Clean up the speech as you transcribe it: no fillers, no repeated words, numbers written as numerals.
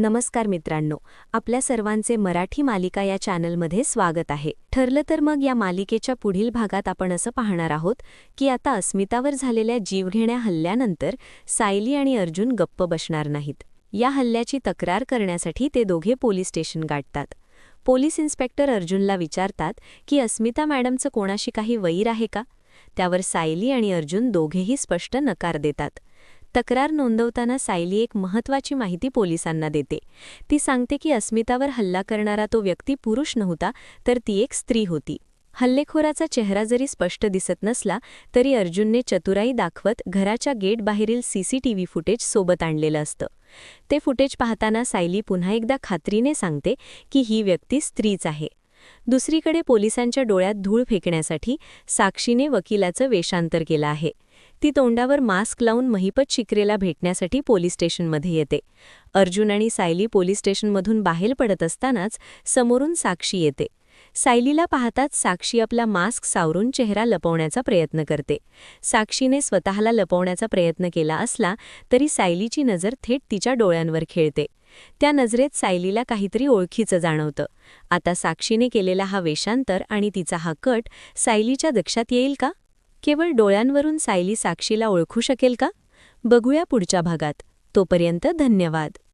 नमस्कार मित्रांनो, आपल्या सर्वांचे मराठी मालिका या चॅनलमध्ये स्वागत आहे. ठरलं तर मग या मालिकेच्या पुढील भागात आपण असं पाहणार आहोत की आता अस्मितावर झालेल्या जीवघेण्या हल्ल्यानंतर सायली आणि अर्जुन गप्प बसणार नाहीत. या हल्ल्याची तक्रार करण्यासाठी ते दोघे पोलीस स्टेशन गाठतात. पोलीस इन्स्पेक्टर अर्जुनला विचारतात की अस्मिता मॅडमचं कोणाशी काही वैर आहे का? त्यावर सायली आणि अर्जुन दोघेही स्पष्ट नकार देतात. तक्रार नोंदवताना सायली एक महत्त्वाची माहिती पोलिसांना देते. ती सांगते की अस्मितावर हल्ला करणारा तो व्यक्ती पुरुष नव्हता, तर ती एक स्त्री होती. हल्लेखोराचा चेहरा जरी स्पष्ट दिसत नसला तरी अर्जुनने चतुराई दाखवत घराच्या गेटबाहेरील सीसीटीव्ही फुटेज सोबत आणलेलं असतं. ते फुटेज पाहताना सायली पुन्हा एकदा खात्रीने सांगते की ही व्यक्ती स्त्रीच आहे. दुसरीकडे पोलिसांच्या डोळ्यात धूळ फेकण्यासाठी साक्षीने वकिलाचं वेषांतर केलं आहे. ती तोंडावर मास्क लावून महिपत शिकरेला भेटण्यासाठी पोलीस स्टेशनमध्ये येते. अर्जुन आणि सायली पोलीस स्टेशनमधून बाहेर पडत असतानाच समोरून साक्षी येते. सायलीला पाहताच साक्षी आपला मास्क सावरून चेहरा लपवण्याचा प्रयत्न करते. साक्षीने स्वतःला लपवण्याचा प्रयत्न केला असला तरी सायलीची नजर थेट तिच्या डोळ्यांवर खेळते. त्या नजरेत सायलीला काहीतरी ओळखीचं जाणवतं. आता साक्षीने केलेला हा वेषांतर आणि तिचा हा कट सायलीच्या लक्षात येईल का? केवळ डोळ्यांवरून सायली साक्षीला ओळखू शकेल का? बघूया पुढच्या भागात. तोपर्यंत धन्यवाद.